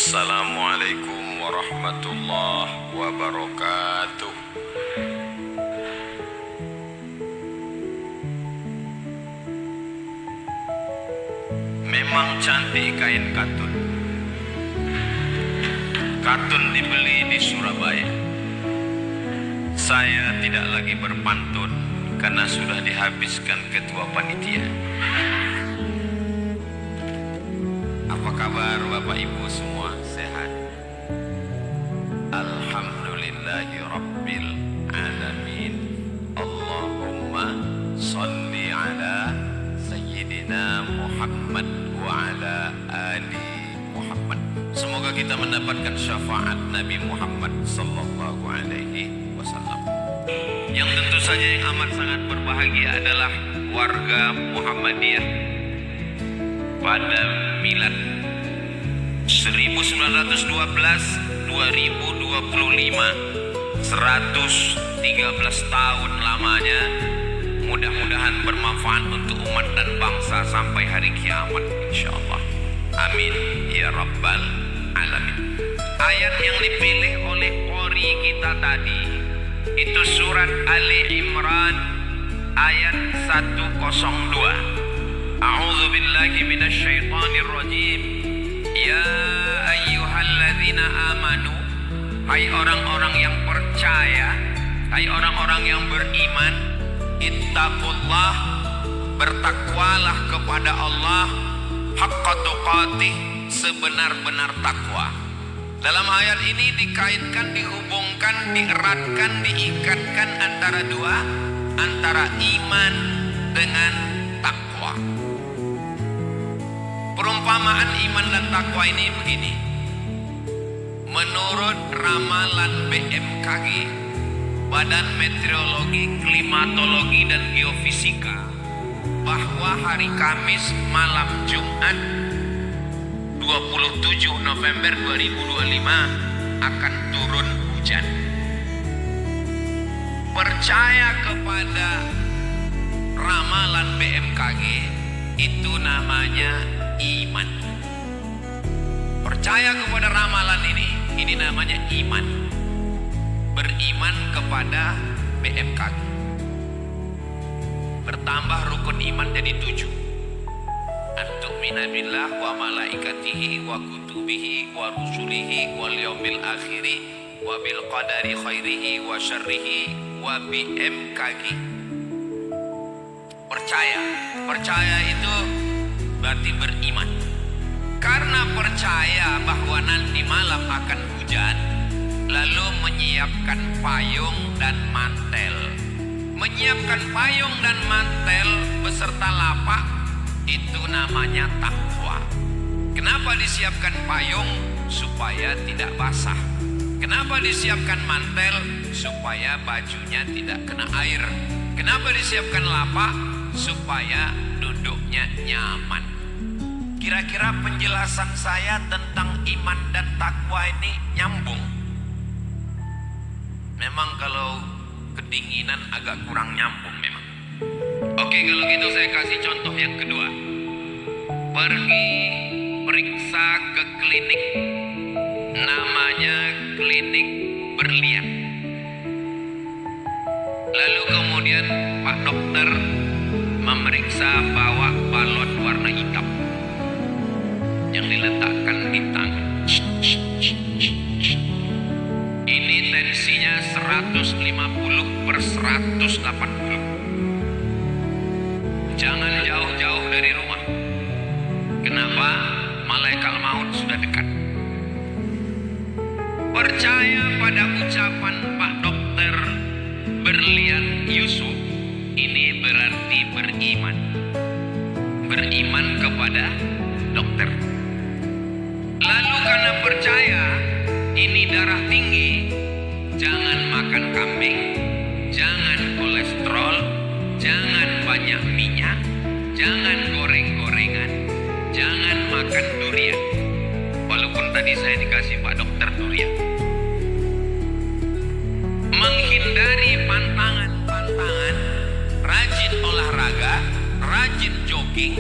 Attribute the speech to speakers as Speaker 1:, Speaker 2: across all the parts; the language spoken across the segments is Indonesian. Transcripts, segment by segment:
Speaker 1: Assalamualaikum warahmatullahi wabarakatuh. Memang cantik kain katun. Katun dibeli di Surabaya. Saya tidak lagi berpantun karena sudah dihabiskan ketua panitia. Apa kabar Bapak Ibu semua? Sehat? Alhamdulillahi Rabbil Alamin. Allahumma salli ala Sayyidina Muhammad wa ala ali Muhammad. Semoga kita mendapatkan syafaat Nabi Muhammad sallallahu alaihi wasallam. Yang tentu saja yang amat sangat berbahagia adalah warga Muhammadiyah pada milad 1912 2025, 113 tahun lamanya. Mudah-mudahan bermanfaat untuk umat dan bangsa sampai hari kiamat insyaallah. Amin ya rabbal alamin. Ayat yang dipilih oleh qori kita tadi itu surat Ali Imran ayat 102. A'udzu billahi minasyaitonir rajim. Ya ayyuhalladzina amanu, hai orang-orang yang percaya, hai orang-orang yang beriman, ittaqullah, bertakwalah kepada Allah, haqqa tuqatih, sebenar-benar takwa. Dalam ayat ini dikaitkan, dihubungkan, dieratkan, diikatkan antara dua, antara iman dengan takwa. Perumpamaan iman dan takwa ini begini. Menurut ramalan BMKG, Badan Meteorologi, Klimatologi dan Geofisika, bahwa hari Kamis malam Jumat 27 November 2025 akan turun hujan. Percaya kepada ramalan BMKG itu namanya iman. Percaya kepada ramalan ini namanya iman. Beriman kepada BMKG. Bertambah rukun iman jadi 7. Antu'mina billah wa malaikatihi wa kutubihi wa rusulihi wal yaumil akhiri wa bil qadari khairihi wa syarrihi wa BMKG. Percaya itu berarti beriman. Karena percaya bahwa nanti malam akan hujan, lalu menyiapkan payung dan mantel. Menyiapkan payung dan mantel beserta lapak, itu namanya takwa. Kenapa disiapkan payung? Supaya tidak basah. Kenapa disiapkan mantel? Supaya bajunya tidak kena air. Kenapa disiapkan lapak? Supaya duduknya nyaman. Kira-kira penjelasan saya tentang iman dan takwa ini nyambung? Memang kalau kedinginan agak kurang nyambung memang. Oke, kalau gitu saya kasih contoh yang kedua. Pergi periksa ke klinik, namanya klinik berlian. Lalu kemudian Pak Dokter memeriksa bawa balon warna hitam yang diletakkan di tangan. Ini tensinya 150/180. Jangan jauh-jauh dari rumah. Kenapa? Malaikat maut sudah dekat. Percaya pada ucapan Pak Dokter Berlian Yusuf, ini berarti beriman. Beriman kepada dokter. Lalu karena percaya ini darah tinggi, jangan makan kambing, jangan kolesterol, jangan banyak minyak, jangan goreng-gorengan, jangan makan durian. Walaupun tadi saya dikasih Pak Dokter durian. Menghindari pantangan-pantangan, rajin olahraga, rajin jogging,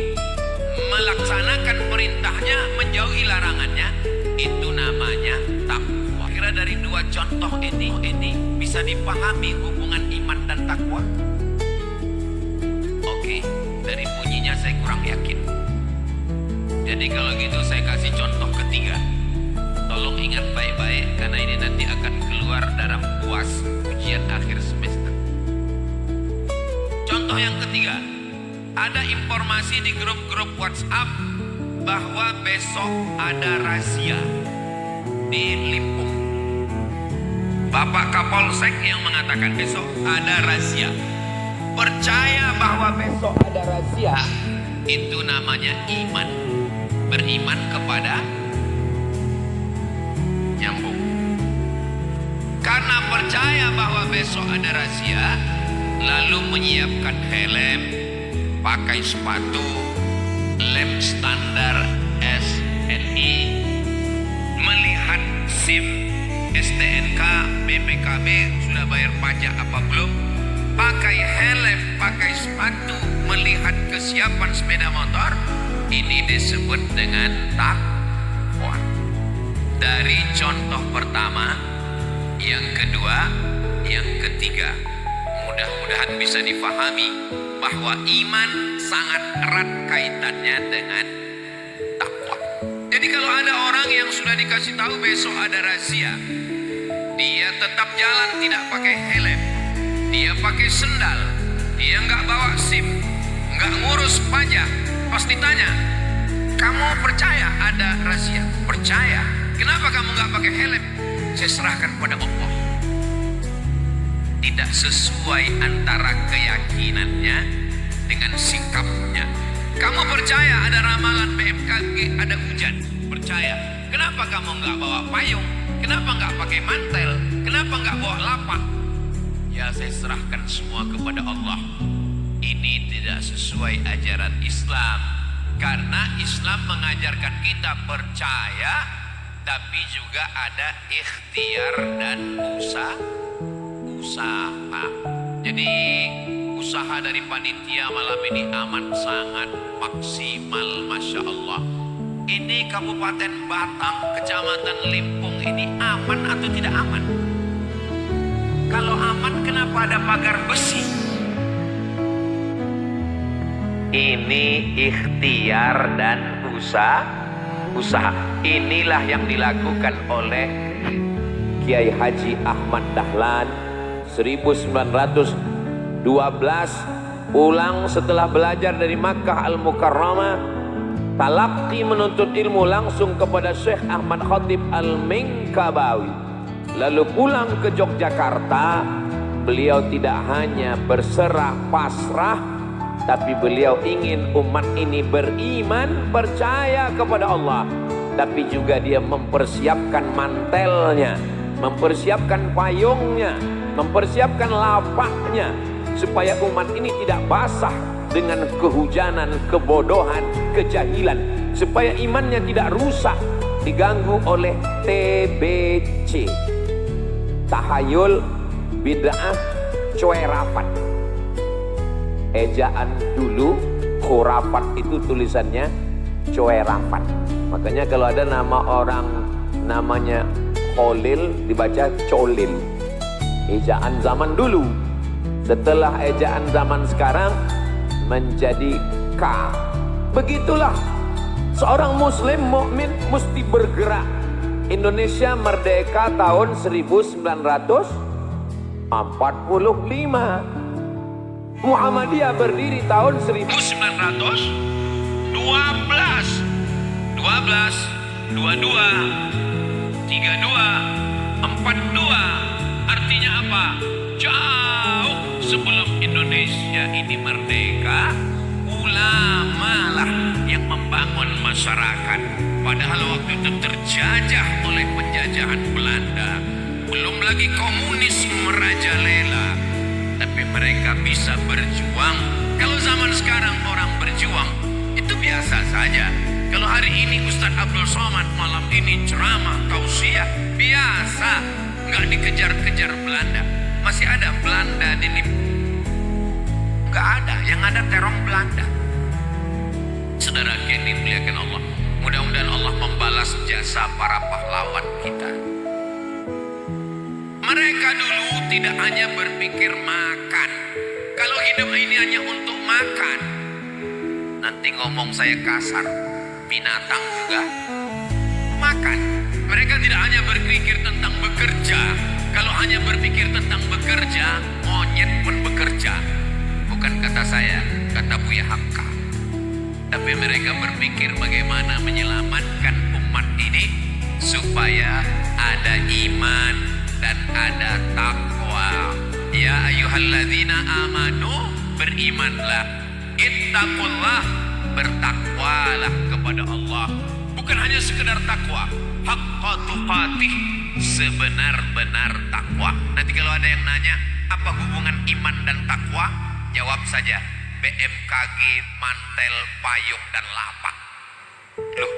Speaker 1: melaksanakan perintahnya, menjauhi larangannya, itu dari dua contoh ini bisa dipahami hubungan iman dan takwa? Oke, dari bunyinya saya kurang yakin. Jadi kalau gitu saya kasih contoh ketiga. Tolong ingat baik-baik karena ini nanti akan keluar dalam UAS, ujian akhir semester. Contoh yang ketiga, ada informasi di grup-grup WhatsApp bahwa besok ada razia di Limpung. Bapak Kapolsek yang mengatakan besok ada razia. Percaya bahwa besok ada razia, itu namanya iman. Beriman kepada nyambung. Karena percaya bahwa besok ada razia, lalu menyiapkan helm, pakai sepatu, lem standar SNI, melihat SIM, STNK, BPKB sudah bayar pajak apa belum, pakai helm, pakai sepatu, melihat kesiapan sepeda motor. Ini disebut dengan takwa. Dari contoh pertama, yang kedua, yang ketiga, mudah-mudahan bisa difahami bahwa iman sangat erat kaitannya dengan takwa. Jadi kalau ada orang yang sudah dikasih tahu besok ada razia, dia tetap jalan tidak pakai helm, dia pakai sendal, dia nggak bawa SIM, nggak ngurus pajak. Pas ditanya, kamu percaya ada razia? Percaya. Kenapa kamu nggak pakai helm? Saya serahkan pada Allah. Tidak sesuai antara keyakinannya dengan sikapnya. Kamu percaya ada ramalan BMKG ada hujan? Percaya. Kenapa kamu nggak bawa payung? Kenapa nggak pakai mantel? Kenapa nggak bawa lapak? Ya, saya serahkan semua kepada Allah. Ini tidak sesuai ajaran Islam. Karena Islam mengajarkan kita percaya, tapi juga ada ikhtiar dan usaha. Jadi usaha dari panitia malam ini aman, sangat maksimal, Masya Allah. Ini Kabupaten Batang, Kecamatan Limpung ini aman atau tidak aman? Kalau aman, kenapa ada pagar besi? Ini ikhtiar dan usaha. Inilah yang dilakukan oleh Kiai Haji Ahmad Dahlan 1912 pulang setelah belajar dari Makkah Al-Mukarramah, talaqi menuntut ilmu langsung kepada Syekh Ahmad Khatib Al-Minkabawi. Lalu pulang ke Yogyakarta, beliau tidak hanya berserah pasrah, tapi beliau ingin umat ini beriman, percaya kepada Allah. Tapi juga dia mempersiapkan mantelnya, mempersiapkan payungnya, mempersiapkan lapaknya, supaya umat ini tidak basah dengan kehujanan, kebodohan, kejahilan, supaya imannya tidak rusak, diganggu oleh TBC, tahayul, bid'ah, cuerafat. Ejaan dulu, khurafat itu tulisannya cuerafat. Makanya kalau ada nama orang namanya Kholil dibaca Colil. Ejaan zaman dulu. Setelah ejaan zaman sekarang menjadi K. Begitulah seorang muslim mukmin mesti bergerak. Indonesia merdeka tahun 1945. Muhammadiyah berdiri tahun 1912, 22, 32, 32, 42. Artinya apa? Jauh sebelum Indonesia ini merdeka, ulama lah yang membangun masyarakat. Padahal waktu itu terjajah oleh penjajahan Belanda. Belum lagi komunis merajalela. Tapi mereka bisa berjuang. Kalau zaman sekarang orang berjuang itu biasa saja. Kalau hari ini Ustadz Abdul Somad malam ini ceramah tausiah, biasa, nggak dikejar-kejar Belanda. Masih ada Belanda di Limpung? Nggak ada, yang ada terong Belanda. Saudara yang dimuliakan Allah, mudah-mudahan Allah membalas jasa para pahlawan kita. Mereka dulu tidak hanya berpikir makan. Kalau hidup ini hanya untuk makan, nanti ngomong saya kasar, binatang juga makan. Mereka tidak hanya berpikir tentang bekerja. Kalau hanya berpikir tentang bekerja, monyet pun bekerja. Bukan kata saya, kata Buya Hamka. Tapi mereka berpikir bagaimana menyelamatkan umat ini supaya ada iman dan ada takwa. Ya ayyuhalladzina amanu, berimanlah. Ittaqullah, bertakwalah kepada Allah. Bukan hanya sekedar takwa, haqqa tuqatih, sebenar-benar takwa. Nanti kalau ada yang nanya, apa hubungan iman dan takwa? Jawab saja, BMKG, mantel, payung, dan lapak. Loh,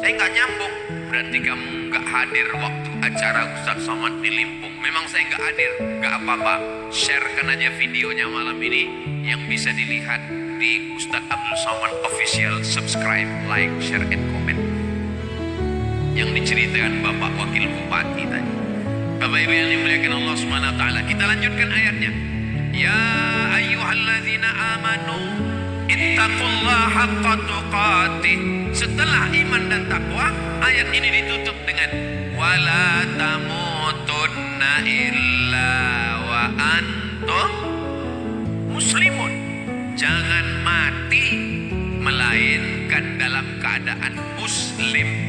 Speaker 1: saya nggak nyambung. Berarti kamu nggak hadir waktu acara Ustadz Somad di Limpung. Memang saya nggak hadir, nggak apa-apa. Sharekan aja videonya malam ini yang bisa dilihat di Ustadz Abdul Somad Official. Subscribe, like, share, and comment. Yang diceritakan Bapak Wakil Bupati tadi. Bapak Ibu yang dimuliakan Allah Subhanahu wa taala, kita lanjutkan ayatnya. Ya ayyuhalladzina amanu ittaqullaha haqqa tuqatih. Setelah iman dan takwa, ayat ini ditutup dengan wala tamutunna illa wa antum muslimun. Jangan mati melainkan dalam keadaan muslim.